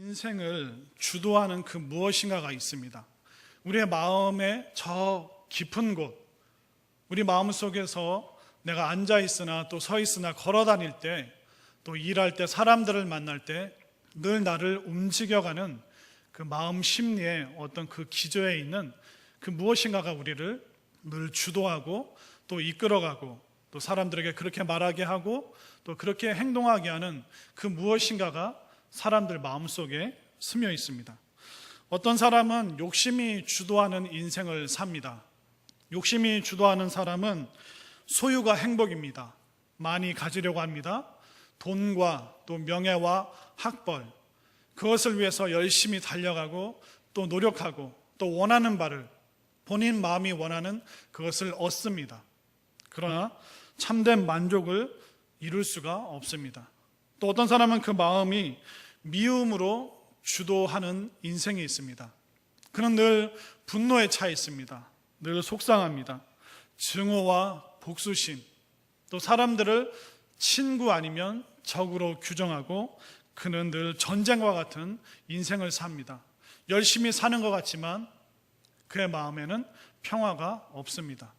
인생을 주도하는 그 무엇인가가 있습니다. 우리의 마음의 저 깊은 곳, 우리 마음속에서 내가 앉아 있으나 또 서 있으나 걸어 다닐 때, 또 일할 때, 사람들을 만날 때 늘 나를 움직여가는 그 마음 심리의 어떤 그 기저에 있는 그 무엇인가가 우리를 늘 주도하고 또 이끌어가고 또 사람들에게 그렇게 말하게 하고 또 그렇게 행동하게 하는 그 무엇인가가 사람들 마음속에 스며 있습니다. 어떤 사람은 욕심이 주도하는 인생을 삽니다. 욕심이 주도하는 사람은 소유가 행복입니다. 많이 가지려고 합니다. 돈과 또 명예와 학벌, 그것을 위해서 열심히 달려가고 또 노력하고 또 원하는 바를, 본인 마음이 원하는 그것을 얻습니다. 그러나 참된 만족을 이룰 수가 없습니다. 또 어떤 사람은 그 마음이 미움으로 주도하는 인생이 있습니다. 그는 늘 분노에 차 있습니다. 늘 속상합니다. 증오와 복수심, 또 사람들을 친구 아니면 적으로 규정하고 그는 늘 전쟁과 같은 인생을 삽니다. 열심히 사는 것 같지만 그의 마음에는 평화가 없습니다.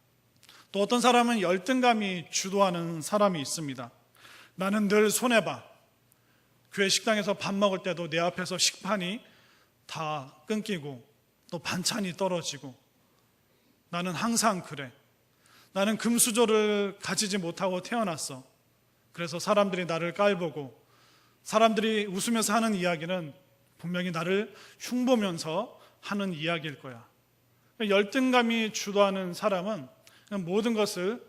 또 어떤 사람은 열등감이 주도하는 사람이 있습니다. 나는 늘 손해봐. 교회 식당에서 밥 먹을 때도 내 앞에서 식판이 다 끊기고 또 반찬이 떨어지고 나는 항상 그래. 나는 금수저를 가지지 못하고 태어났어. 그래서 사람들이 나를 깔보고 사람들이 웃으면서 하는 이야기는 분명히 나를 흉보면서 하는 이야기일 거야. 열등감이 주도하는 사람은 모든 것을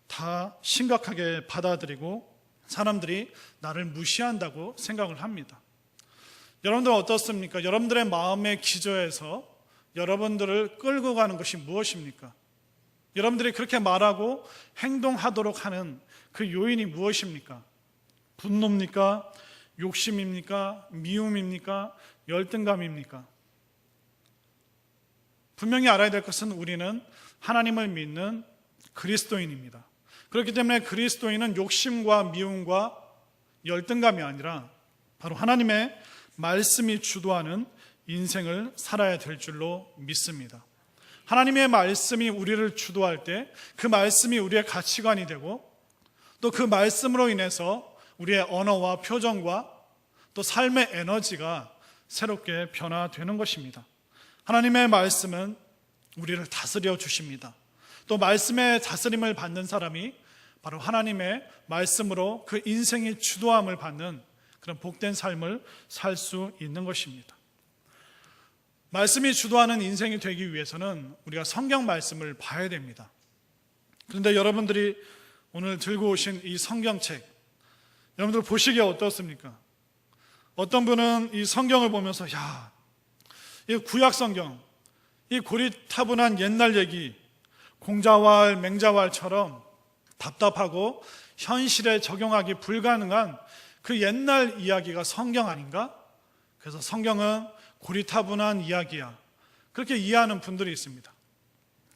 다 심각하게 받아들이고 사람들이 나를 무시한다고 생각을 합니다. 여러분들은 어떻습니까? 여러분들의 마음의 기저에서 여러분들을 끌고 가는 것이 무엇입니까? 여러분들이 그렇게 말하고 행동하도록 하는 그 요인이 무엇입니까? 분노입니까? 욕심입니까? 미움입니까? 열등감입니까? 분명히 알아야 될 것은 우리는 하나님을 믿는 그리스도인입니다. 그렇기 때문에 그리스도인은 욕심과 미움과 열등감이 아니라 바로 하나님의 말씀이 주도하는 인생을 살아야 될 줄로 믿습니다. 하나님의 말씀이 우리를 주도할 때 그 말씀이 우리의 가치관이 되고 또 그 말씀으로 인해서 우리의 언어와 표정과 또 삶의 에너지가 새롭게 변화되는 것입니다. 하나님의 말씀은 우리를 다스려 주십니다. 또 말씀의 다스림을 받는 사람이 바로 하나님의 말씀으로 그 인생의 주도함을 받는 그런 복된 삶을 살 수 있는 것입니다. 말씀이 주도하는 인생이 되기 위해서는 우리가 성경 말씀을 봐야 됩니다. 그런데 여러분들이 오늘 들고 오신 이 성경책, 여러분들 보시기에 어떻습니까? 어떤 분은 이 성경을 보면서 이 구약 성경, 이 고리타분한 옛날 얘기, 공자왈, 맹자왈처럼 답답하고 현실에 적용하기 불가능한 그 옛날 이야기가 성경 아닌가? 그래서 성경은 고리타분한 이야기야. 그렇게 이해하는 분들이 있습니다.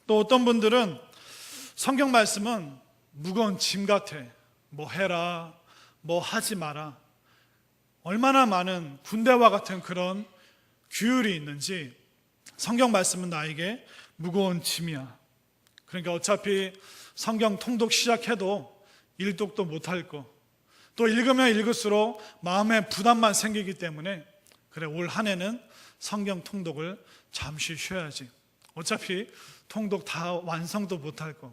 또 어떤 분들은 성경 말씀은 무거운 짐 같아. 뭐 해라, 뭐 하지 마라. 얼마나 많은 군대와 같은 그런 규율이 있는지 성경 말씀은 나에게 무거운 짐이야. 그러니까 어차피 성경 통독 시작해도 일독도 못할 거. 또 읽으면 읽을수록 마음에 부담만 생기기 때문에 그래, 올 한 해는 성경 통독을 잠시 쉬어야지. 어차피 통독 다 완성도 못할 거.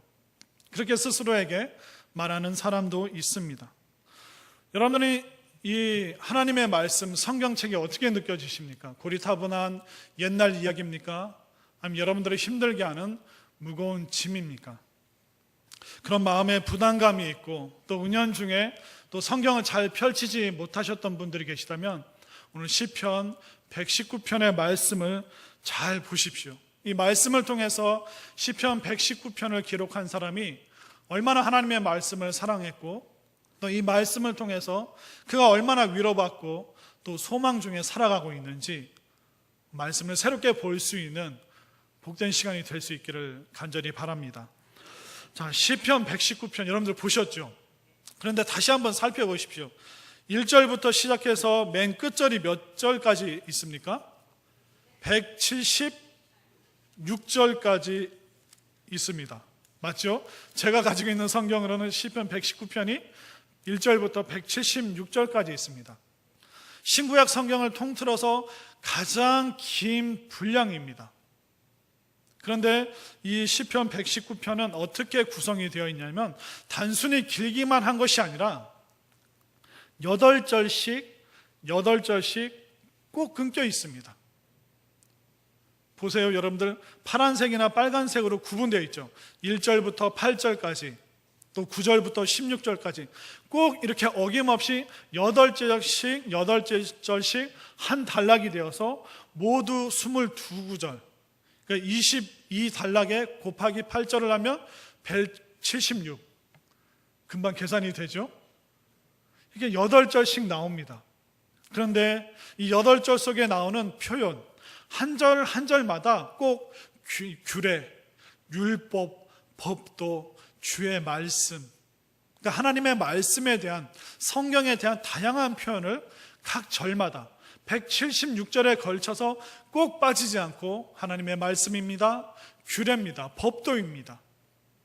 그렇게 스스로에게 말하는 사람도 있습니다. 여러분이 이 하나님의 말씀 성경책이 어떻게 느껴지십니까? 고리타분한 옛날 이야기입니까? 아니면 여러분들을 힘들게 하는 무거운 짐입니까? 그런 마음에 부담감이 있고 또 은연중에 또 성경을 잘 펼치지 못하셨던 분들이 계시다면 오늘 시편 119편의 말씀을 잘 보십시오. 이 말씀을 통해서 시편 119편을 기록한 사람이 얼마나 하나님의 말씀을 사랑했고 또 이 말씀을 통해서 그가 얼마나 위로받고 또 소망 중에 살아가고 있는지 말씀을 새롭게 볼 수 있는 복된 시간이 될 수 있기를 간절히 바랍니다. 자, 시편 119편 여러분들 보셨죠? 그런데 다시 한번 살펴보십시오. 1절부터 시작해서 맨 끝절이 몇 절까지 있습니까? 176절까지 있습니다. 맞죠? 제가 가지고 있는 성경으로는 시편 119편이 1절부터 176절까지 있습니다. 신구약 성경을 통틀어서 가장 긴 분량입니다. 그런데 이 시편 119편은 어떻게 구성이 되어 있냐면 단순히 길기만 한 것이 아니라 8절씩 꼭 끊겨 있습니다. 보세요, 여러분들. 파란색이나 빨간색으로 구분되어 있죠. 1절부터 8절까지, 또 9절부터 16절까지 꼭 이렇게 어김없이 8절씩 한 단락이 되어서 모두 22구절, 그러니까 22단락에 곱하기 8절을 하면 176. 금방 계산이 되죠? 이게 8절씩 나옵니다. 그런데 이 8절 속에 나오는 표현, 한 절 한 절마다 꼭 규례, 율법, 법도, 주의 말씀, 그러니까 하나님의 말씀에 대한, 성경에 대한 다양한 표현을 각 절마다 176절에 걸쳐서 꼭 빠지지 않고 하나님의 말씀입니다, 규례입니다, 법도입니다,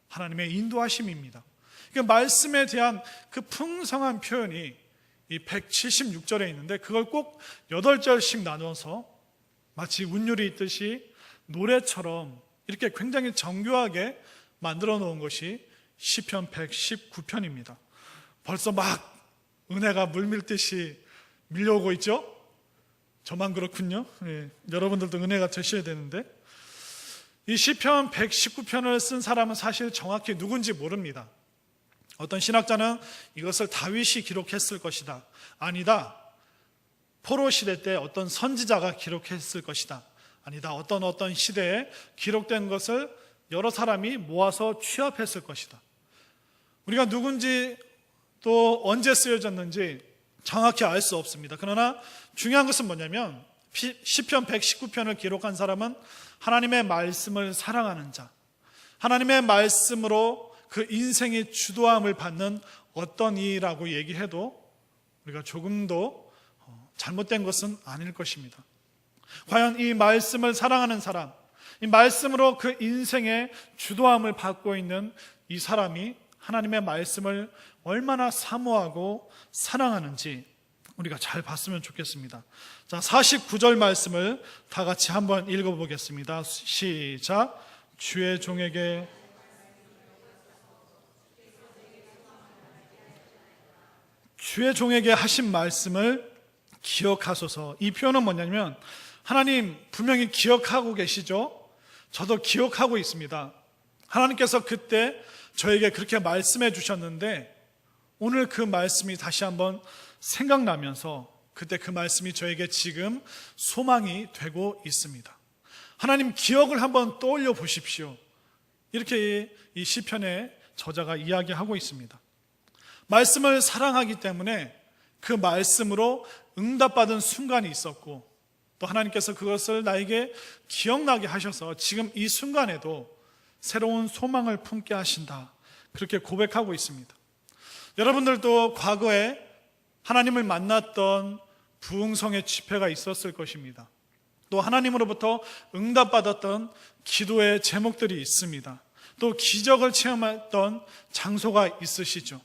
하나님의 인도하심입니다. 그러니까 말씀에 대한 그 풍성한 표현이 이 176절에 있는데 그걸 꼭 8절씩 나눠서 마치 운율이 있듯이 노래처럼 이렇게 굉장히 정교하게 만들어 놓은 것이 시편 119편입니다. 벌써 막 은혜가 물밀듯이 밀려오고 있죠? 저만 그렇군요. 여러분들도 은혜가 되셔야 되는데, 이 시편 119편을 쓴 사람은 사실 정확히 누군지 모릅니다. 어떤 신학자는 이것을 다윗이 기록했을 것이다, 아니다, 포로 시대 때 어떤 선지자가 기록했을 것이다, 아니다, 어떤 시대에 기록된 것을 여러 사람이 모아서 취합했을 것이다. 우리가 누군지 또 언제 쓰여졌는지 정확히 알 수 없습니다. 그러나 중요한 것은 뭐냐면 시편 119편을 기록한 사람은 하나님의 말씀을 사랑하는 자, 하나님의 말씀으로 그 인생의 주도함을 받는 어떤 이라고 얘기해도 우리가 조금도 잘못된 것은 아닐 것입니다. 과연 이 말씀을 사랑하는 사람, 이 말씀으로 그 인생의 주도함을 받고 있는 이 사람이 하나님의 말씀을 얼마나 사모하고 사랑하는지 우리가 잘 봤으면 좋겠습니다. 자, 49절 말씀을 다 같이 한번 읽어보겠습니다. 시작. 주의 종에게 하신 말씀을 기억하소서. 이 표현은 뭐냐면 하나님 분명히 기억하고 계시죠? 저도 기억하고 있습니다. 하나님께서 그때 저에게 그렇게 말씀해 주셨는데 오늘 그 말씀이 다시 한번 생각나면서 그때 그 말씀이 저에게 지금 소망이 되고 있습니다. 하나님 기억을 한번 떠올려 보십시오. 이렇게 이 시편의 저자가 이야기하고 있습니다. 말씀을 사랑하기 때문에 그 말씀으로 응답받은 순간이 있었고 또 하나님께서 그것을 나에게 기억나게 하셔서 지금 이 순간에도 새로운 소망을 품게 하신다, 그렇게 고백하고 있습니다. 여러분들도 과거에 하나님을 만났던 부흥성의 집회가 있었을 것입니다. 또 하나님으로부터 응답받았던 기도의 제목들이 있습니다. 또 기적을 체험했던 장소가 있으시죠.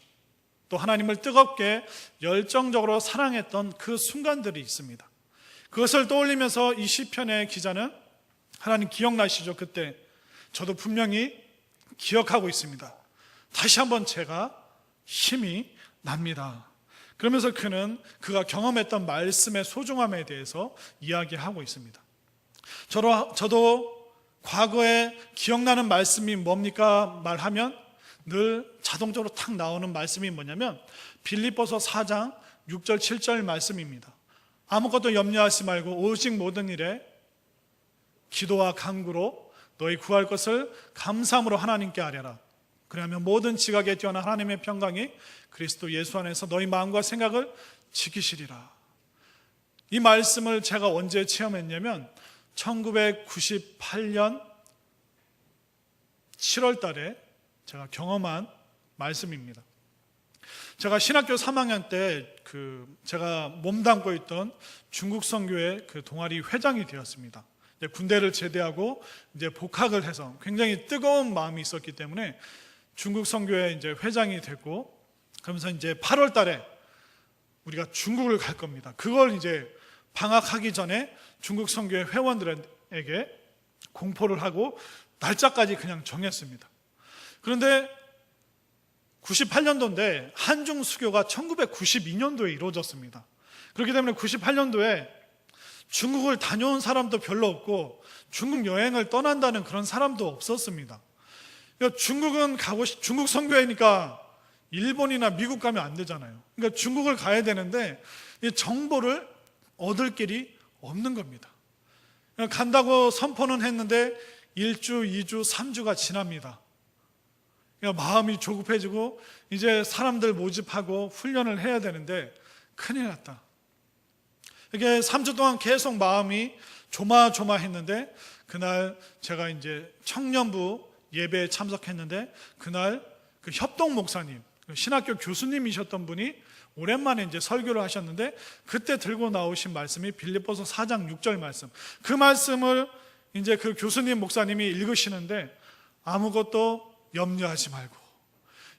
또 하나님을 뜨겁게 열정적으로 사랑했던 그 순간들이 있습니다. 그것을 떠올리면서 이 시편의 기자는 하나님 기억나시죠? 그때 저도 분명히 기억하고 있습니다. 다시 한번 제가 힘이 납니다. 그러면서 그가 경험했던 말씀의 소중함에 대해서 이야기하고 있습니다. 저도 과거에 기억나는 말씀이 뭡니까 말하면 늘 자동적으로 탁 나오는 말씀이 뭐냐면 빌립보서 4장 6절 7절 말씀입니다. 아무것도 염려하지 말고 오직 모든 일에 기도와 간구로 너희 구할 것을 감사함으로 하나님께 아뢰라. 그러면 모든 지각에 뛰어난 하나님의 평강이 그리스도 예수 안에서 너희 마음과 생각을 지키시리라. 이 말씀을 제가 언제 체험했냐면 1998년 7월 달에 제가 경험한 말씀입니다. 제가 신학교 3학년 때 제가 몸담고 있던 중국 선교회 그 동아리 회장이 되었습니다. 군대를 제대하고 이제 복학을 해서 굉장히 뜨거운 마음이 있었기 때문에 중국 선교회 이제 회장이 됐고, 그러면서 이제 8월 달에 우리가 중국을 갈 겁니다. 그걸 이제 방학하기 전에 중국 선교회 회원들에게 공포를 하고 날짜까지 그냥 정했습니다. 그런데 98년도인데 한중 수교가 1992년도에 이루어졌습니다. 그렇기 때문에 98년도에 중국을 다녀온 사람도 별로 없고 중국 여행을 떠난다는 그런 사람도 없었습니다. 그러니까 중국 선교회니까 일본이나 미국 가면 안 되잖아요. 그러니까 중국을 가야 되는데 이 정보를 얻을 길이 없는 겁니다. 간다고 선포는 했는데 1주, 2주, 3주가 지납니다. 그러니까 마음이 조급해지고 이제 사람들 모집하고 훈련을 해야 되는데 큰일 났다. 이게 3주 동안 계속 마음이 조마조마했는데, 그날 제가 이제 청년부 예배에 참석했는데 그날 그 협동 목사님, 신학교 교수님이셨던 분이 오랜만에 이제 설교를 하셨는데, 그때 들고 나오신 말씀이 빌립보서 4장 6절 말씀. 그 말씀을 이제 그 교수님 목사님이 읽으시는데 아무것도 염려하지 말고,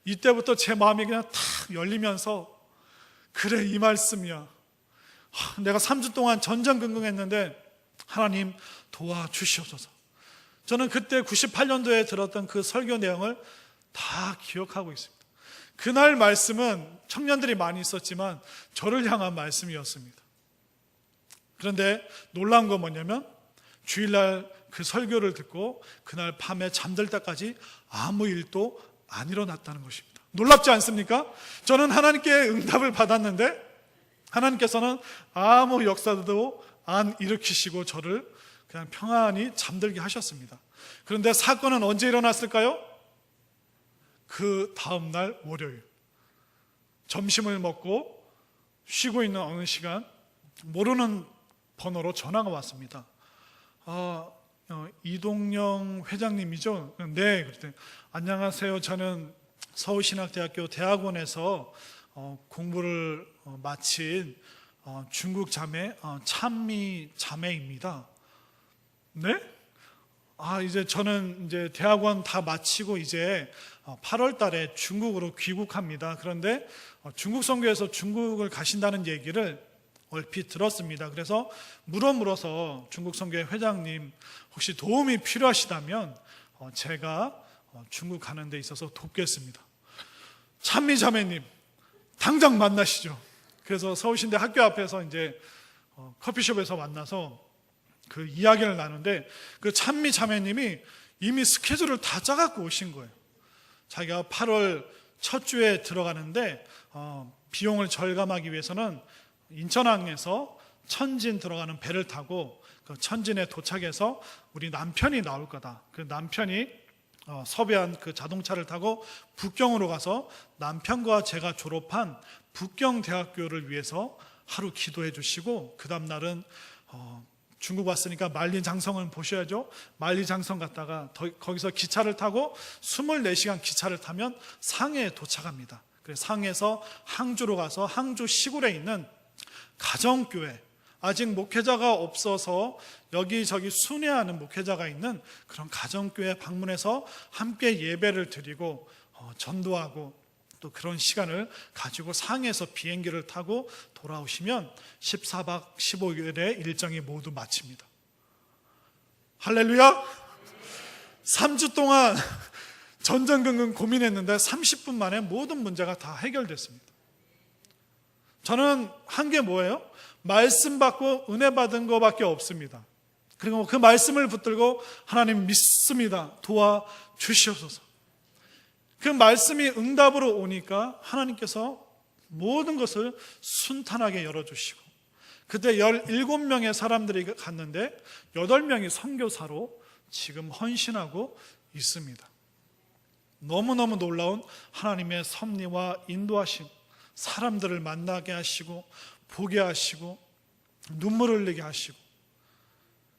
이때부터 제 마음이 그냥 탁 열리면서, 그래, 이 말씀이야. 내가 3주 동안 전전긍긍했는데 하나님 도와주시옵소서. 저는 그때 98년도에 들었던 그 설교 내용을 다 기억하고 있습니다. 그날 말씀은 청년들이 많이 있었지만 저를 향한 말씀이었습니다. 그런데 놀라운 건 뭐냐면 주일날 그 설교를 듣고 그날 밤에 잠들 때까지 아무 일도 안 일어났다는 것입니다. 놀랍지 않습니까? 저는 하나님께 응답을 받았는데 하나님께서는 아무 역사도 안 일으키시고 저를 그냥 평안히 잠들게 하셨습니다. 그런데 사건은 언제 일어났을까요? 그 다음날 월요일, 점심을 먹고 쉬고 있는 어느 시간 모르는 번호로 전화가 왔습니다. 이동영 회장님이죠? 네. 그랬더니 안녕하세요. 저는 서울신학대학교 대학원에서 공부를 마친 중국 자매 찬미 자매입니다. 네? 이제 저는 이제 대학원 다 마치고 이제 8월 달에 중국으로 귀국합니다. 그런데 중국 선교에서 중국을 가신다는 얘기를 얼핏 들었습니다. 그래서 물어서 중국 선교회 회장님 혹시 도움이 필요하시다면 제가 중국 가는 데 있어서 돕겠습니다. 찬미 자매님 당장 만나시죠. 그래서 서울신대 학교 앞에서 이제 커피숍에서 만나서 그 이야기를 나누는데, 그 찬미 자매님이 이미 스케줄을 다 짜갖고 오신 거예요. 자기가 8월 첫 주에 들어가는데 비용을 절감하기 위해서는 인천항에서 천진 들어가는 배를 타고 그 천진에 도착해서 우리 남편이 나올 거다. 그 남편이 섭외한 그 자동차를 타고 북경으로 가서 남편과 제가 졸업한 북경대학교를 위해서 하루 기도해 주시고, 그 다음 날은 중국 왔으니까 만리장성을 보셔야죠. 만리장성 갔다가 거기서 기차를 타고 24시간 기차를 타면 상해에 도착합니다. 그래서 상해에서 항주로 가서 항주 시골에 있는 가정교회, 아직 목회자가 없어서 여기저기 순회하는 목회자가 있는 그런 가정교회 방문해서 함께 예배를 드리고 전도하고 또 그런 시간을 가지고 상해에서 비행기를 타고 돌아오시면 14박 15일의 일정이 모두 마칩니다. 할렐루야! 3주 동안 전전긍긍 고민했는데 30분 만에 모든 문제가 다 해결됐습니다. 저는 한 게 뭐예요? 말씀 받고 은혜 받은 것밖에 없습니다. 그리고 그 말씀을 붙들고 하나님 믿습니다. 도와주시옵소서. 그 말씀이 응답으로 오니까 하나님께서 모든 것을 순탄하게 열어주시고, 그때 17명의 사람들이 갔는데 8명이 선교사로 지금 헌신하고 있습니다. 너무너무 놀라운 하나님의 섭리와 인도하심, 사람들을 만나게 하시고 보게 하시고 눈물을 흘리게 하시고,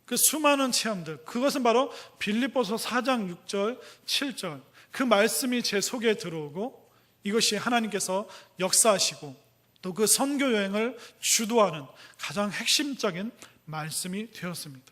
그 수많은 체험들, 그것은 바로 빌립보서 4장 6절 7절 그 말씀이 제 속에 들어오고 이것이 하나님께서 역사하시고 또 그 선교 여행을 주도하는 가장 핵심적인 말씀이 되었습니다.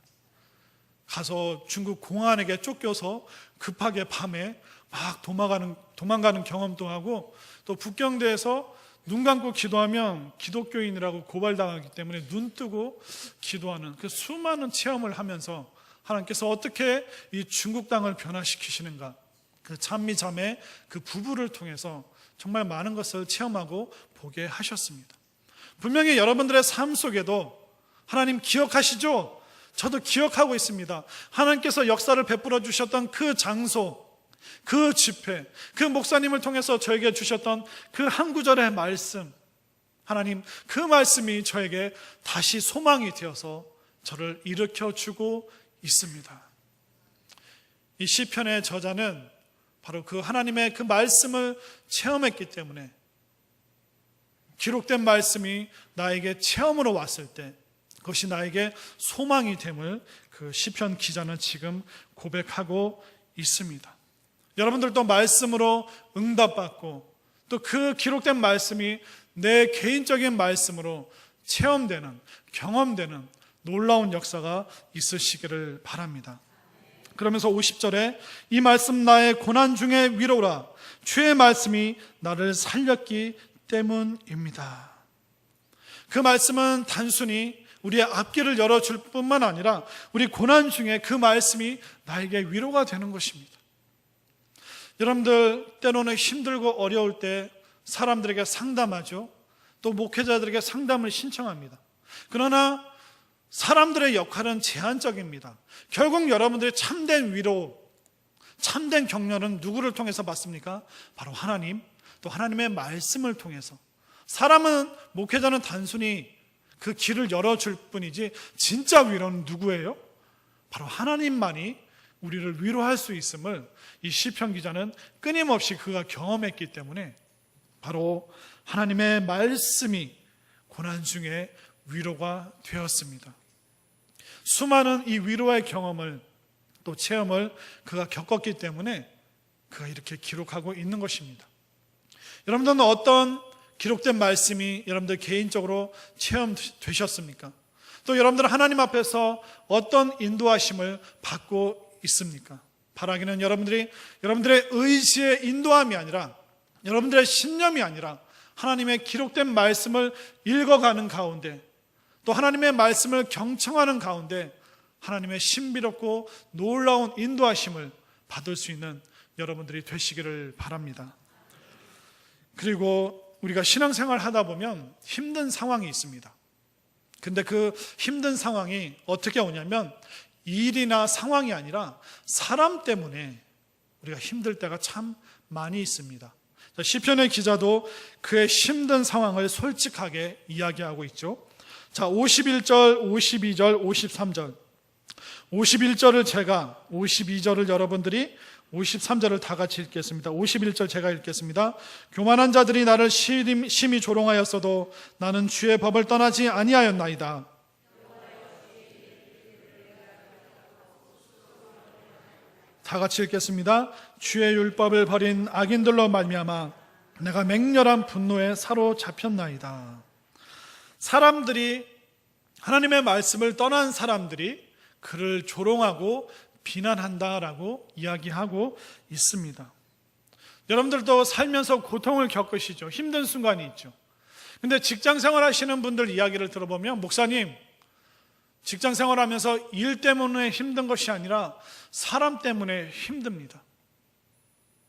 가서 중국 공안에게 쫓겨서 급하게 밤에 막 도망가는 경험도 하고, 또 북경대에서 눈 감고 기도하면 기독교인이라고 고발당하기 때문에 눈 뜨고 기도하는 그 수많은 체험을 하면서 하나님께서 어떻게 이 중국 땅을 변화시키시는가, 그 찬미자매 그 부부를 통해서 정말 많은 것을 체험하고 보게 하셨습니다. 분명히 여러분들의 삶 속에도 하나님 기억하시죠? 저도 기억하고 있습니다. 하나님께서 역사를 베풀어 주셨던 그 장소, 그 집회, 그 목사님을 통해서 저에게 주셨던 그 한 구절의 말씀, 하나님 그 말씀이 저에게 다시 소망이 되어서 저를 일으켜주고 있습니다. 이 시편의 저자는 바로 그 하나님의 그 말씀을 체험했기 때문에, 기록된 말씀이 나에게 체험으로 왔을 때 그것이 나에게 소망이 됨을 그 시편 기자는 지금 고백하고 있습니다. 여러분들도 말씀으로 응답받고 또 그 기록된 말씀이 내 개인적인 말씀으로 체험되는, 경험되는 놀라운 역사가 있으시기를 바랍니다. 그러면서 50절에 이 말씀 나의 고난 중에 위로라, 주의 말씀이 나를 살렸기 때문입니다. 그 말씀은 단순히 우리의 앞길을 열어줄 뿐만 아니라 우리 고난 중에 그 말씀이 나에게 위로가 되는 것입니다. 여러분들 때로는 힘들고 어려울 때 사람들에게 상담하죠. 또 목회자들에게 상담을 신청합니다. 그러나 사람들의 역할은 제한적입니다. 결국 여러분들의 참된 위로, 참된 격려는 누구를 통해서 받습니까? 바로 하나님, 또 하나님의 말씀을 통해서. 사람은, 목회자는 단순히 그 길을 열어줄 뿐이지 진짜 위로는 누구예요? 바로 하나님만이 우리를 위로할 수 있음을 이 시편 기자는 끊임없이 그가 경험했기 때문에 바로 하나님의 말씀이 고난 중에 위로가 되었습니다. 수많은 이 위로의 경험을, 또 체험을 그가 겪었기 때문에 그가 이렇게 기록하고 있는 것입니다. 여러분들은 어떤 기록된 말씀이 여러분들 개인적으로 체험되셨습니까? 또 여러분들은 하나님 앞에서 어떤 인도하심을 받고 있습니까? 바라기는 여러분들의 의지의 인도함이 아니라, 여러분들의 신념이 아니라 하나님의 기록된 말씀을 읽어가는 가운데, 또 하나님의 말씀을 경청하는 가운데 하나님의 신비롭고 놀라운 인도하심을 받을 수 있는 여러분들이 되시기를 바랍니다. 그리고 우리가 신앙생활 하다 보면 힘든 상황이 있습니다. 근데 그 힘든 상황이 어떻게 오냐면 일이나 상황이 아니라 사람 때문에 우리가 힘들 때가 참 많이 있습니다. 시편의 기자도 그의 힘든 상황을 솔직하게 이야기하고 있죠. 자, 51절, 52절, 53절. 51절을 제가, 52절을 여러분들이, 53절을 다 같이 읽겠습니다. 51절 제가 읽겠습니다. 교만한 자들이 나를 심히 조롱하였어도 나는 주의 법을 떠나지 아니하였나이다. 다 같이 읽겠습니다. 주의 율법을 버린 악인들로 말미암아 내가 맹렬한 분노에 사로잡혔나이다. 사람들이, 하나님의 말씀을 떠난 사람들이 그를 조롱하고 비난한다라고 이야기하고 있습니다. 여러분들도 살면서 고통을 겪으시죠. 힘든 순간이 있죠. 근데 직장 생활 하시는 분들 이야기를 들어보면, 목사님, 직장 생활하면서 일 때문에 힘든 것이 아니라 사람 때문에 힘듭니다.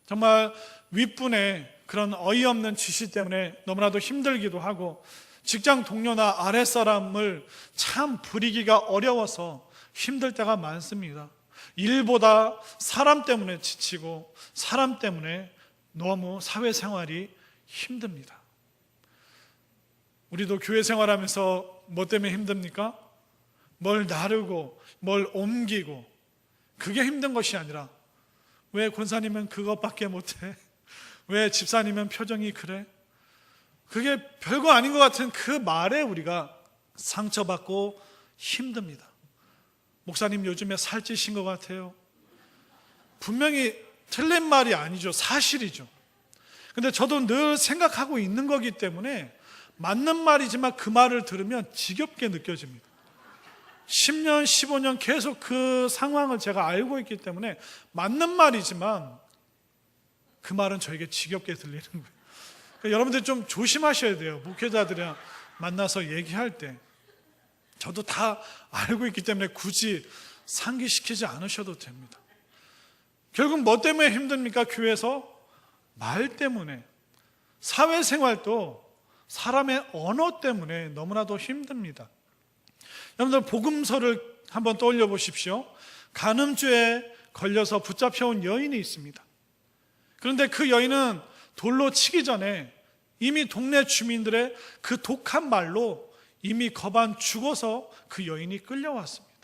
정말 윗분의 그런 어이없는 지시 때문에 너무나도 힘들기도 하고, 직장 동료나 아랫사람을 참 부리기가 어려워서 힘들 때가 많습니다. 일보다 사람 때문에 지치고 사람 때문에 너무 사회생활이 힘듭니다. 우리도 교회 생활하면서 뭐 때문에 힘듭니까? 뭘 나르고 뭘 옮기고, 그게 힘든 것이 아니라 왜 권사님은 그것밖에 못해? 왜 집사님은 표정이 그래? 그게 별거 아닌 것 같은 그 말에 우리가 상처받고 힘듭니다. 목사님 요즘에 살찌신 것 같아요. 분명히 틀린 말이 아니죠. 사실이죠. 근데 저도 늘 생각하고 있는 거기 때문에 맞는 말이지만 그 말을 들으면 지겹게 느껴집니다. 10년, 15년 계속 그 상황을 제가 알고 있기 때문에 맞는 말이지만 그 말은 저에게 지겹게 들리는 거예요. 그러니까 여러분들 좀 조심하셔야 돼요. 목회자들이랑 만나서 얘기할 때. 저도 다 알고 있기 때문에 굳이 상기시키지 않으셔도 됩니다. 결국 뭐 때문에 힘듭니까? 교회에서 말 때문에, 사회생활도 사람의 언어 때문에 너무나도 힘듭니다. 여러분들 복음서를 한번 떠올려 보십시오. 간음죄에 걸려서 붙잡혀온 여인이 있습니다. 그런데 그 여인은 돌로 치기 전에 이미 동네 주민들의 그 독한 말로 이미 거반 죽어서 그 여인이 끌려왔습니다.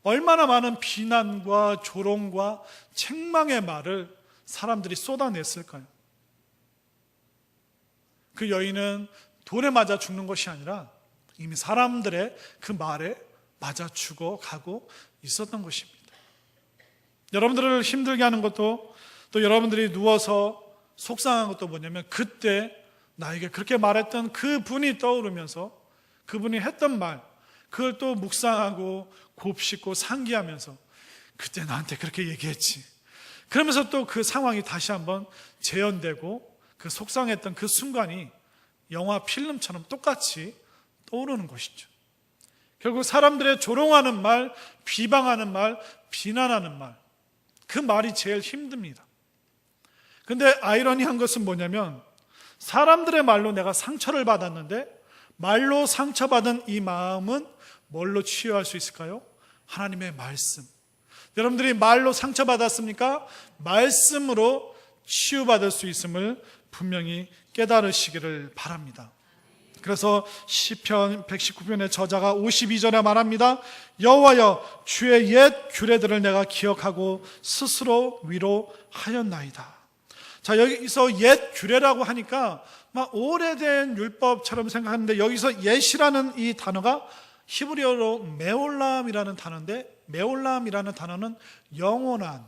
얼마나 많은 비난과 조롱과 책망의 말을 사람들이 쏟아냈을까요? 그 여인은 돌에 맞아 죽는 것이 아니라 이미 사람들의 그 말에 맞아 죽어가고 있었던 것입니다. 여러분들을 힘들게 하는 것도, 또 여러분들이 누워서 속상한 것도 뭐냐면, 그때 나에게 그렇게 말했던 그 분이 떠오르면서 그분이 했던 말, 그걸 또 묵상하고 곱씹고 상기하면서 그때 나한테 그렇게 얘기했지, 그러면서 또 그 상황이 다시 한번 재현되고 그 속상했던 그 순간이 영화 필름처럼 똑같이 떠오르는 것이죠. 결국 사람들의 조롱하는 말, 비방하는 말, 비난하는 말, 그 말이 제일 힘듭니다. 근데 아이러니한 것은 뭐냐면, 사람들의 말로 내가 상처를 받았는데 말로 상처받은 이 마음은 뭘로 치유할 수 있을까요? 하나님의 말씀. 여러분들이 말로 상처받았습니까? 말씀으로 치유받을 수 있음을 분명히 깨달으시기를 바랍니다. 그래서 시편 119편의 저자가 52절에 말합니다. 여호와여, 주의 옛 규례들을 내가 기억하고 스스로 위로하였나이다. 자, 여기서 옛 규례라고 하니까 막 오래된 율법처럼 생각하는데, 여기서 옛이라는 이 단어가 히브리어로 메올람이라는 단어인데, 메올람이라는 단어는 영원한,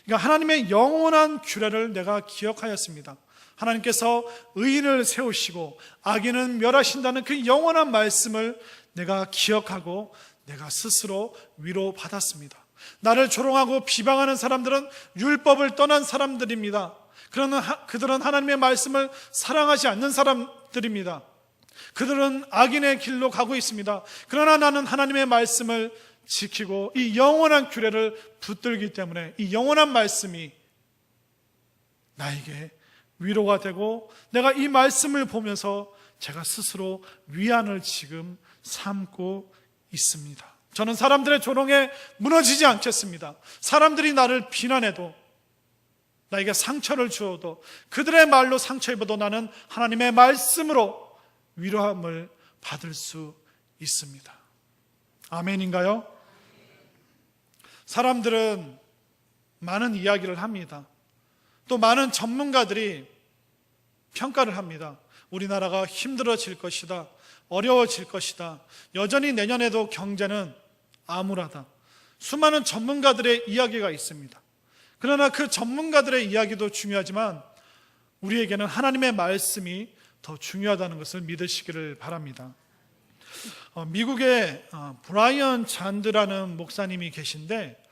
그러니까 하나님의 영원한 규례를 내가 기억하였습니다. 하나님께서 의인을 세우시고 악인은 멸하신다는 그 영원한 말씀을 내가 기억하고 내가 스스로 위로받았습니다. 나를 조롱하고 비방하는 사람들은 율법을 떠난 사람들입니다. 그들은 하나님의 말씀을 사랑하지 않는 사람들입니다. 그들은 악인의 길로 가고 있습니다. 그러나 나는 하나님의 말씀을 지키고 이 영원한 규례를 붙들기 때문에 이 영원한 말씀이 나에게 위로가 되고, 내가 이 말씀을 보면서 제가 스스로 위안을 지금 삼고 있습니다. 저는 사람들의 조롱에 무너지지 않겠습니다. 사람들이 나를 비난해도, 나에게 상처를 주어도, 그들의 말로 상처 입어도 나는 하나님의 말씀으로 위로함을 받을 수 있습니다. 아멘인가요? 사람들은 많은 이야기를 합니다. 또 많은 전문가들이 평가를 합니다. 우리나라가 힘들어질 것이다, 어려워질 것이다, 여전히 내년에도 경제는 암울하다, 수많은 전문가들의 이야기가 있습니다. 그러나 그 전문가들의 이야기도 중요하지만 우리에게는 하나님의 말씀이 더 중요하다는 것을 믿으시기를 바랍니다. 미국에 브라이언 잔드라는 목사님이 계신데,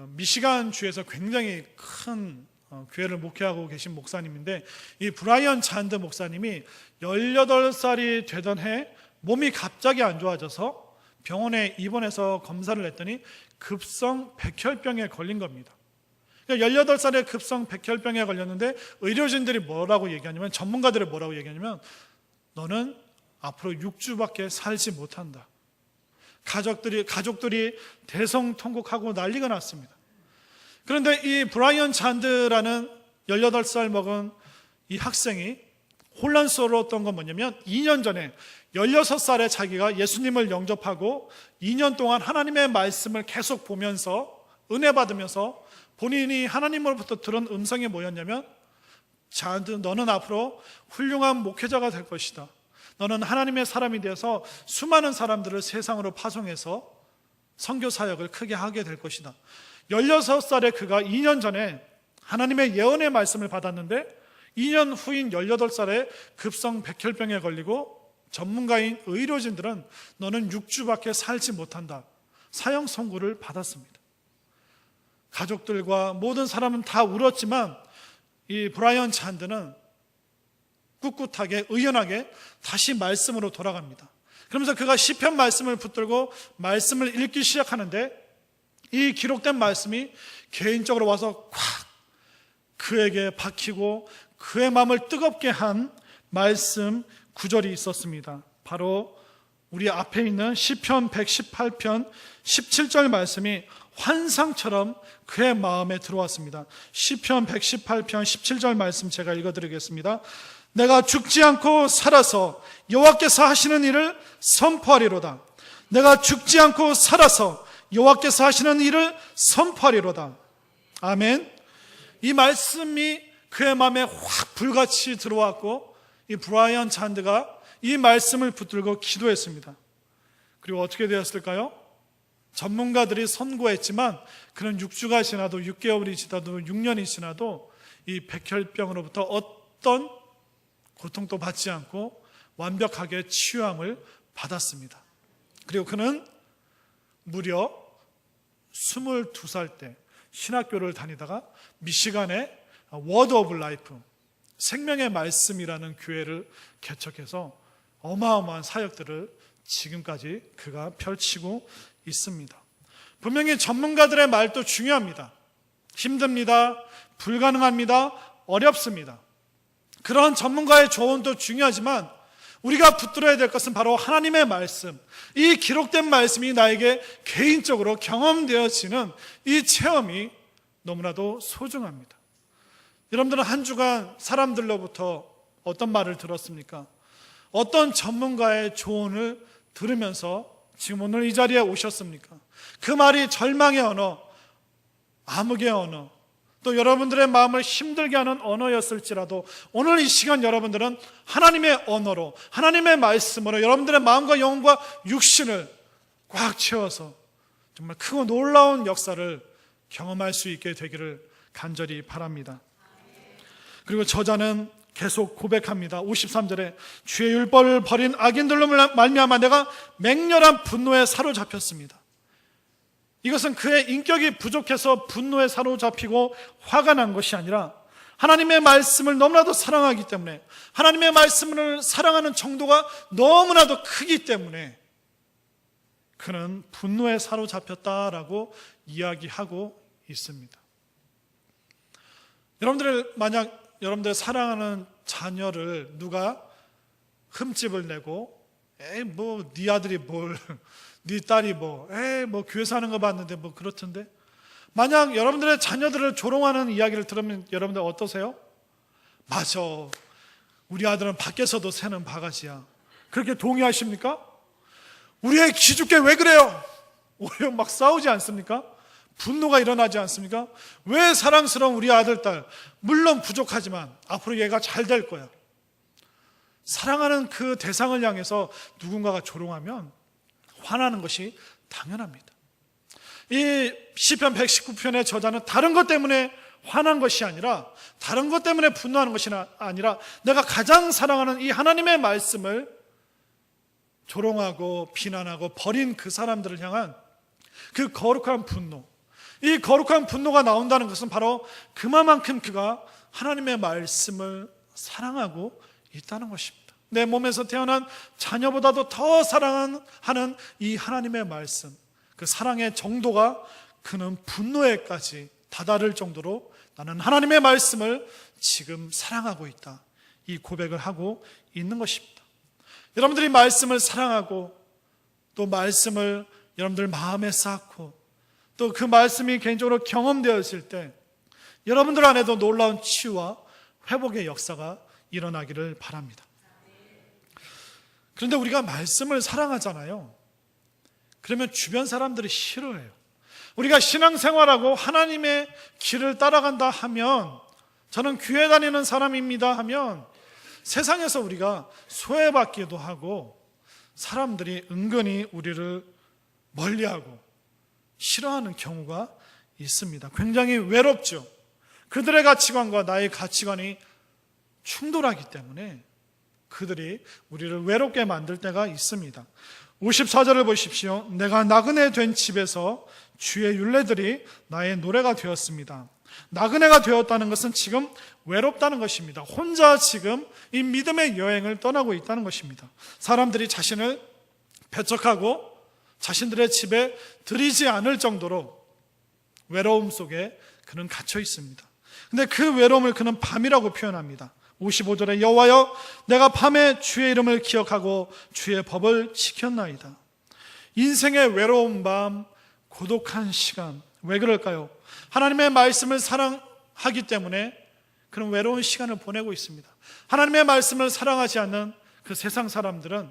미시간 주에서 굉장히 큰 교회를 목회하고 계신 목사님인데, 이 브라이언 잔드 목사님이 18살이 되던 해 몸이 갑자기 안 좋아져서 병원에 입원해서 검사를 했더니 급성 백혈병에 걸린 겁니다. 18살에 급성 백혈병에 걸렸는데 의료진들이 뭐라고 얘기하냐면, 전문가들이 뭐라고 얘기하냐면, 너는 앞으로 6주밖에 살지 못한다. 가족들이 대성통곡하고 난리가 났습니다. 그런데 이 브라이언 잔드라는 18살 먹은 이 학생이 혼란스러웠던 건 뭐냐면, 2년 전에 16살에 자기가 예수님을 영접하고 2년 동안 하나님의 말씀을 계속 보면서 은혜 받으면서 본인이 하나님으로부터 들은 음성이 뭐였냐면, 잔드, 너는 앞으로 훌륭한 목회자가 될 것이다. 너는 하나님의 사람이 되어서 수많은 사람들을 세상으로 파송해서 선교 사역을 크게 하게 될 것이다. 16살에 그가 2년 전에 하나님의 예언의 말씀을 받았는데 2년 후인 18살에 급성 백혈병에 걸리고 전문가인 의료진들은 너는 6주밖에 살지 못한다, 사형 선고를 받았습니다. 가족들과 모든 사람은 다 울었지만 이 브라이언 잔드는 꿋꿋하게 의연하게 다시 말씀으로 돌아갑니다. 그러면서 그가 시편 말씀을 붙들고 말씀을 읽기 시작하는데 이 기록된 말씀이 개인적으로 와서 콱 그에게 박히고 그의 마음을 뜨겁게 한 말씀 구절이 있었습니다. 바로 우리 앞에 있는 시편 118편 17절 말씀이 환상처럼 그의 마음에 들어왔습니다. 시편 118편 17절 말씀 제가 읽어드리겠습니다. 내가 죽지 않고 살아서 여호와께서 하시는 일을 선포하리로다. 내가 죽지 않고 살아서 여호와께서 하시는 일을 선포하리로다. 아멘. 이 말씀이 그의 마음에 확 불같이 들어왔고 이 브라이언 잔드가 이 말씀을 붙들고 기도했습니다. 그리고 어떻게 되었을까요? 전문가들이 선고했지만 그는 6주가 지나도 6개월이 지나도 6년이 지나도 이 백혈병으로부터 어떤 고통도 받지 않고 완벽하게 치유함을 받았습니다. 그리고 그는 무려 22살 때 신학교를 다니다가 미시간의 워드 오브 라이프, 생명의 말씀이라는 교회를 개척해서 어마어마한 사역들을 지금까지 그가 펼치고 있습니다. 분명히 전문가들의 말도 중요합니다. 힘듭니다. 불가능합니다. 어렵습니다. 그런 전문가의 조언도 중요하지만 우리가 붙들어야 될 것은 바로 하나님의 말씀, 이 기록된 말씀이 나에게 개인적으로 경험되어지는 이 체험이 너무나도 소중합니다. 여러분들은 한 주간 사람들로부터 어떤 말을 들었습니까? 어떤 전문가의 조언을 들으면서 지금 오늘 이 자리에 오셨습니까? 그 말이 절망의 언어, 암흑의 언어, 또 여러분들의 마음을 힘들게 하는 언어였을지라도 오늘 이 시간 여러분들은 하나님의 언어로, 하나님의 말씀으로 여러분들의 마음과 영혼과 육신을 꽉 채워서 정말 크고 놀라운 역사를 경험할 수 있게 되기를 간절히 바랍니다. 그리고 저자는 계속 고백합니다. 53절에 주의 율법을 버린 악인들로 말미암아 내가 맹렬한 분노에 사로잡혔습니다. 이것은 그의 인격이 부족해서 분노에 사로잡히고 화가 난 것이 아니라 하나님의 말씀을 너무나도 사랑하기 때문에, 하나님의 말씀을 사랑하는 정도가 너무나도 크기 때문에 그는 분노에 사로잡혔다라고 이야기하고 있습니다. 만약 여러분들 사랑하는 자녀를 누가 흠집을 내고 네 아들이 뭘, 네 딸이 뭐 교회 사는 거 봤는데 뭐 그렇던데, 만약 여러분들의 자녀들을 조롱하는 이야기를 들으면 여러분들 어떠세요? 맞아, 우리 아들은 밖에서도 새는 바가지야. 그렇게 동의하십니까? 우리 애 기죽게 왜 그래요? 우리 막 싸우지 않습니까? 분노가 일어나지 않습니까? 왜 사랑스러운 우리 아들, 딸, 물론 부족하지만 앞으로 얘가 잘 될 거야. 사랑하는 그 대상을 향해서 누군가가 조롱하면 화나는 것이 당연합니다. 이 시편 119편의 저자는 다른 것 때문에 화난 것이 아니라, 다른 것 때문에 분노하는 것이 아니라 내가 가장 사랑하는 이 하나님의 말씀을 조롱하고 비난하고 버린 그 사람들을 향한 그 거룩한 분노, 이 거룩한 분노가 나온다는 것은 바로 그만큼 그가 하나님의 말씀을 사랑하고 있다는 것입니다. 내 몸에서 태어난 자녀보다도 더 사랑하는 이 하나님의 말씀, 그 사랑의 정도가 그는 분노에까지 다다를 정도로 나는 하나님의 말씀을 지금 사랑하고 있다, 이 고백을 하고 있는 것입니다. 여러분들이 말씀을 사랑하고 또 말씀을 여러분들 마음에 쌓고 또 그 말씀이 개인적으로 경험되었을 때 여러분들 안에도 놀라운 치유와 회복의 역사가 일어나기를 바랍니다. 그런데 우리가 말씀을 사랑하잖아요. 그러면 주변 사람들이 싫어해요. 우리가 신앙생활하고 하나님의 길을 따라간다 하면, 저는 교회 다니는 사람입니다 하면 세상에서 우리가 소외받기도 하고 사람들이 은근히 우리를 멀리하고 싫어하는 경우가 있습니다. 굉장히 외롭죠. 그들의 가치관과 나의 가치관이 충돌하기 때문에 그들이 우리를 외롭게 만들 때가 있습니다. 54절을 보십시오. 내가 나그네 된 집에서 주의 율례들이 나의 노래가 되었습니다. 나그네가 되었다는 것은 지금 외롭다는 것입니다. 혼자 지금 이 믿음의 여행을 떠나고 있다는 것입니다. 사람들이 자신을 배척하고 자신들의 집에 들이지 않을 정도로 외로움 속에 그는 갇혀 있습니다. 근데 그 외로움을 그는 밤이라고 표현합니다. 55절에 여호와여 내가 밤에 주의 이름을 기억하고 주의 법을 지켰나이다. 인생의 외로운 밤, 고독한 시간, 왜 그럴까요? 하나님의 말씀을 사랑하기 때문에 그런 외로운 시간을 보내고 있습니다. 하나님의 말씀을 사랑하지 않는 그 세상 사람들은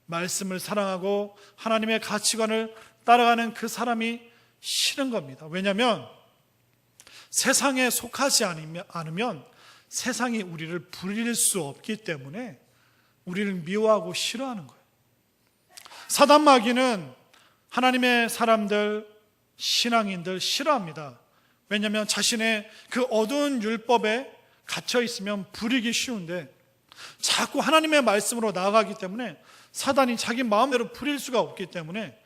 말씀을 사랑하고 하나님의 가치관을 따라가는 그 사람이 싫은 겁니다. 왜냐하면 세상에 속하지 않으면 세상이 우리를 부릴 수 없기 때문에 우리를 미워하고 싫어하는 거예요. 사단 마귀는 하나님의 사람들, 신앙인들 싫어합니다. 왜냐하면 자신의 그 어두운 율법에 갇혀 있으면 부리기 쉬운데 자꾸 하나님의 말씀으로 나아가기 때문에 사단이 자기 마음대로 부릴 수가 없기 때문에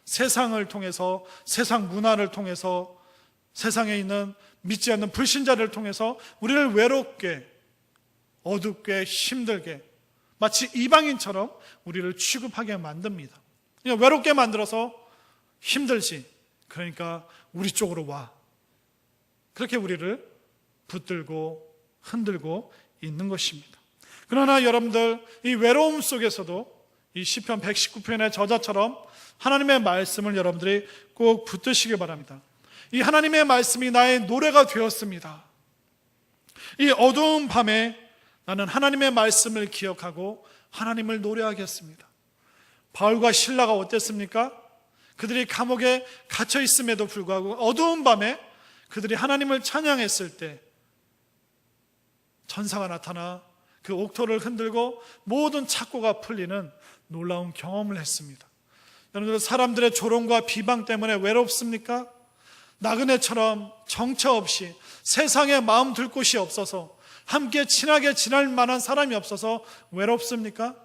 세상을 통해서, 세상 문화를 통해서, 세상에 있는 믿지 않는 불신자를 통해서 우리를 외롭게, 어둡게, 힘들게, 마치 이방인처럼 우리를 취급하게 만듭니다. 그냥 외롭게 만들어서 힘들지, 그러니까 우리 쪽으로 와, 그렇게 우리를 붙들고 흔들고 있는 것입니다. 그러나 여러분들, 이 외로움 속에서도 이 시편 119편의 저자처럼 하나님의 말씀을 여러분들이 꼭 붙드시기 바랍니다. 이 하나님의 말씀이 나의 노래가 되었습니다. 이 어두운 밤에 나는 하나님의 말씀을 기억하고 하나님을 노래하겠습니다. 바울과 실라가 어땠습니까? 그들이 감옥에 갇혀 있음에도 불구하고 어두운 밤에 그들이 하나님을 찬양했을 때 천사가 나타나 그 옥토를 흔들고 모든 착고가 풀리는 놀라운 경험을 했습니다. 여러분들, 사람들의 조롱과 비방 때문에 외롭습니까? 나그네처럼 정처 없이 세상에 마음 둘 곳이 없어서 함께 친하게 지낼 만한 사람이 없어서 외롭습니까?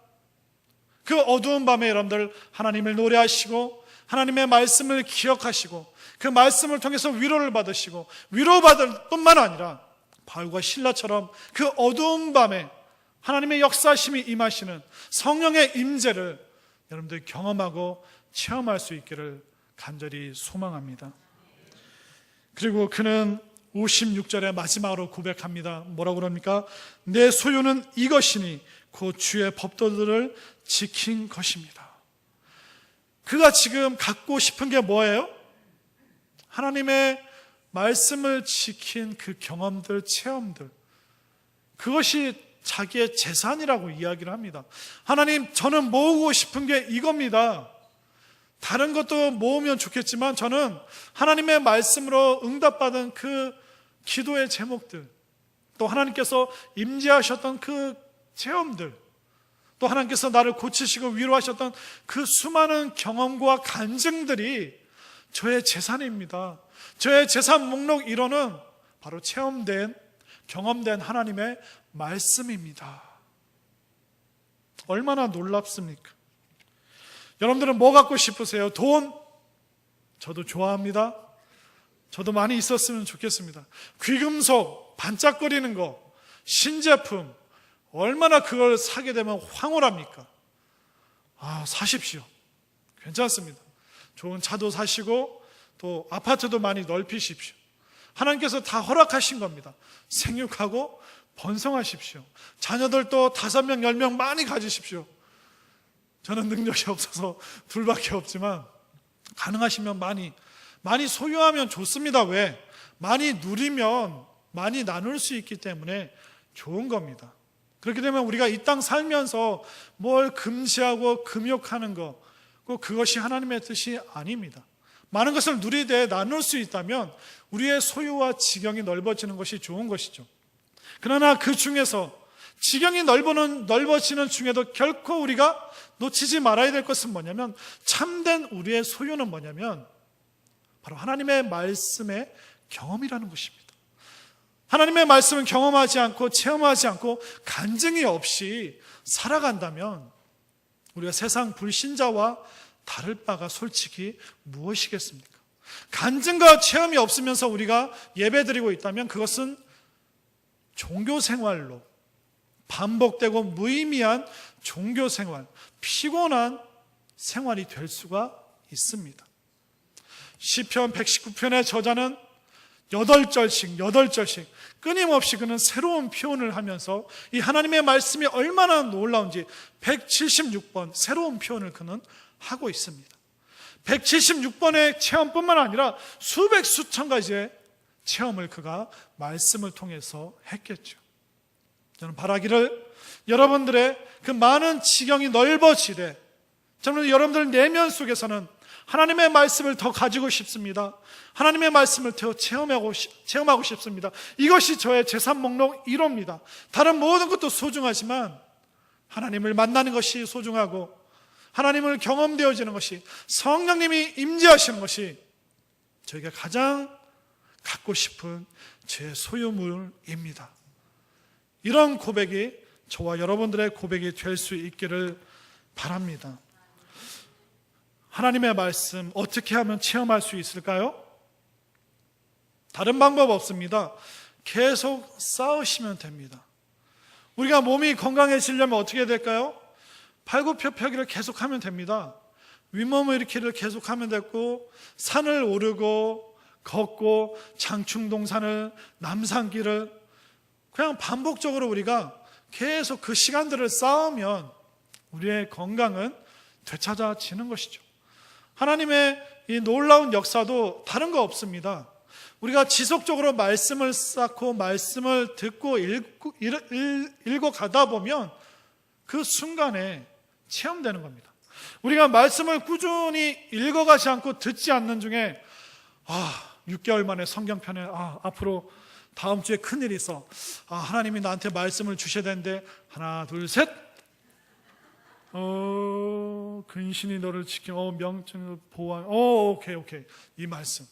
그 어두운 밤에 여러분들 하나님을 노래하시고 하나님의 말씀을 기억하시고 그 말씀을 통해서 위로를 받으시고 위로받을 뿐만 아니라 바울과 실라처럼 그 어두운 밤에 하나님의 역사심이 임하시는 성령의 임재를 여러분들 경험하고 체험할 수 있기를 간절히 소망합니다. 그리고 그는 56절의 마지막으로 고백합니다. 뭐라고 그럽니까? 내 소유는 이것이니 곧 주의 법도들을 지킨 것입니다. 그가 지금 갖고 싶은 게 뭐예요? 하나님의 말씀을 지킨 그 경험들, 체험들, 그것이 자기의 재산이라고 이야기를 합니다. 하나님, 저는 모으고 싶은 게 이겁니다. 다른 것도 모으면 좋겠지만 저는 하나님의 말씀으로 응답받은 그 기도의 제목들, 또 하나님께서 임재하셨던 그 체험들, 또 하나님께서 나를 고치시고 위로하셨던 그 수많은 경험과 간증들이 저의 재산입니다. 저의 재산 목록 1호는 바로 체험된, 경험된 하나님의 말씀입니다. 얼마나 놀랍습니까? 여러분들은 뭐 갖고 싶으세요? 돈? 저도 좋아합니다. 저도 많이 있었으면 좋겠습니다. 귀금속, 반짝거리는 거, 신제품, 얼마나 그걸 사게 되면 황홀합니까? 사십시오. 괜찮습니다. 좋은 차도 사시고 또 아파트도 많이 넓히십시오. 하나님께서 다 허락하신 겁니다. 생육하고 번성하십시오. 자녀들도 5명, 10명 많이 가지십시오. 저는 능력이 없어서 둘밖에 없지만 가능하시면 많이 소유하면 좋습니다. 왜? 많이 누리면 많이 나눌 수 있기 때문에 좋은 겁니다. 그렇게 되면 우리가 이 땅 살면서 뭘 금지하고 금욕하는 거, 그것이 하나님의 뜻이 아닙니다. 많은 것을 누리되 나눌 수 있다면 우리의 소유와 지경이 넓어지는 것이 좋은 것이죠. 그러나 그 중에서 지경이 넓어지는 중에도 결코 우리가 놓치지 말아야 될 것은 뭐냐면, 참된 우리의 소유는 뭐냐면 바로 하나님의 말씀의 경험이라는 것입니다. 하나님의 말씀을 경험하지 않고 체험하지 않고 간증이 없이 살아간다면 우리가 세상 불신자와 다를 바가 솔직히 무엇이겠습니까? 간증과 체험이 없으면서 우리가 예배드리고 있다면 그것은 종교생활로 반복되고 무의미한 종교생활, 피곤한 생활이 될 수가 있습니다. 시편 119편의 저자는 8절씩 끊임없이 그는 새로운 표현을 하면서 이 하나님의 말씀이 얼마나 놀라운지 176번 새로운 표현을 그는 하고 있습니다. 176번의 체험뿐만 아니라 수백 수천 가지의 체험을 그가 말씀을 통해서 했겠죠. 저는 바라기를 여러분들의 그 많은 지경이 넓어지되 저는 여러분들 내면 속에서는 하나님의 말씀을 더 가지고 싶습니다. 하나님의 말씀을 더 체험하고 싶습니다. 이것이 저의 재산 목록 1호입니다. 다른 모든 것도 소중하지만 하나님을 만나는 것이 소중하고 하나님을 경험되어지는 것이, 성령님이 임재하시는 것이 저희가 가장 갖고 싶은 제 소유물입니다. 이런 고백이 저와 여러분들의 고백이 될 수 있기를 바랍니다. 하나님의 말씀 어떻게 하면 체험할 수 있을까요? 다른 방법 없습니다. 계속 쌓으시면 됩니다. 우리가 몸이 건강해지려면 어떻게 해야 될까요? 팔굽혀펴기를 계속하면 됩니다. 윗몸 일으키기를 계속하면 되고, 산을 오르고 걷고 장충동산을 남산길을 그냥 반복적으로 우리가 계속 그 시간들을 쌓으면 우리의 건강은 되찾아지는 것이죠. 하나님의 이 놀라운 역사도 다른 거 없습니다. 우리가 지속적으로 말씀을 쌓고 말씀을 듣고 읽어가다 보면 그 순간에 체험되는 겁니다. 우리가 말씀을 꾸준히 읽어가지 않고 듣지 않는 중에 6개월 만에 성경편에 앞으로 다음 주에 큰일이 있어. 하나님이 나한테 말씀을 주셔야 되는데 하나 둘 셋 근신이 너를 지켜 명철을 보호하여 오케이 이 말씀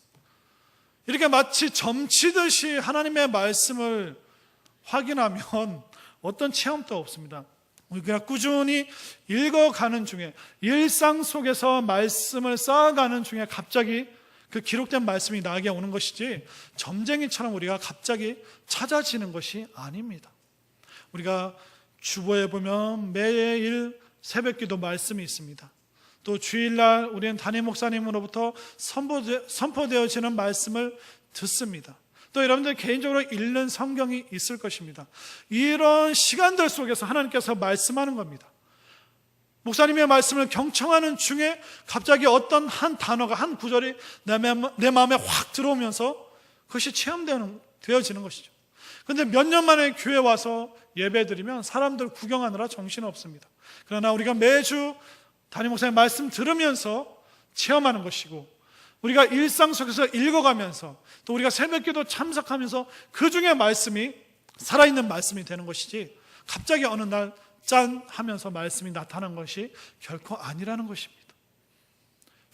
이렇게 마치 점치듯이 하나님의 말씀을 확인하면 어떤 체험도 없습니다. 우리가 꾸준히 읽어가는 중에 일상 속에서 말씀을 쌓아가는 중에 갑자기 그 기록된 말씀이 나에게 오는 것이지 점쟁이처럼 우리가 갑자기 찾아지는 것이 아닙니다. 우리가 주보에 보면 매일 새벽기도 말씀이 있습니다. 또 주일날 우리는 담임 목사님으로부터 선포되어지는 말씀을 듣습니다. 또 여러분들 개인적으로 읽는 성경이 있을 것입니다. 이런 시간들 속에서 하나님께서 말씀하는 겁니다. 목사님의 말씀을 경청하는 중에 갑자기 어떤 한 단어가, 한 구절이 내 마음에 확 들어오면서 그것이 체험되어지는 것이죠. 그런데 몇 년 만에 교회 와서 예배드리면 사람들 구경하느라 정신없습니다. 그러나 우리가 매주 담임 목사님 말씀 들으면서 체험하는 것이고, 우리가 일상 속에서 읽어가면서 또 우리가 새벽기도 참석하면서 그 중에 말씀이 살아있는 말씀이 되는 것이지 갑자기 어느 날 짠 하면서 말씀이 나타난 것이 결코 아니라는 것입니다.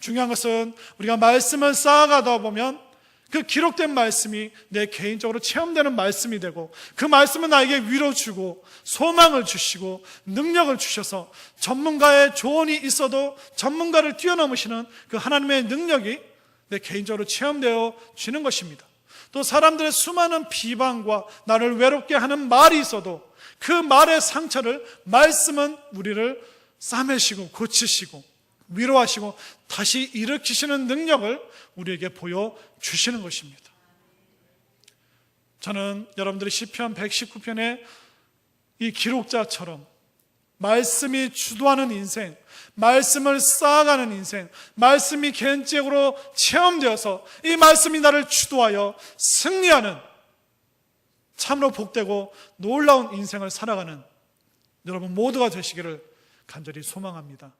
중요한 것은 우리가 말씀을 쌓아가다 보면 그 기록된 말씀이 내 개인적으로 체험되는 말씀이 되고, 그 말씀은 나에게 위로 주고 소망을 주시고 능력을 주셔서 전문가의 조언이 있어도 전문가를 뛰어넘으시는 그 하나님의 능력이 내 개인적으로 체험되어 지는 것입니다. 또 사람들의 수많은 비방과 나를 외롭게 하는 말이 있어도 그 말의 상처를 말씀은 우리를 싸매시고 고치시고 위로하시고 다시 일으키시는 능력을 우리에게 보여주시는 것입니다. 저는 여러분들이 시편 119편의 이 기록자처럼 말씀이 주도하는 인생, 말씀을 쌓아가는 인생, 말씀이 개인적으로 체험되어서 이 말씀이 나를 주도하여 승리하는 참으로 복되고 놀라운 인생을 살아가는 여러분 모두가 되시기를 간절히 소망합니다.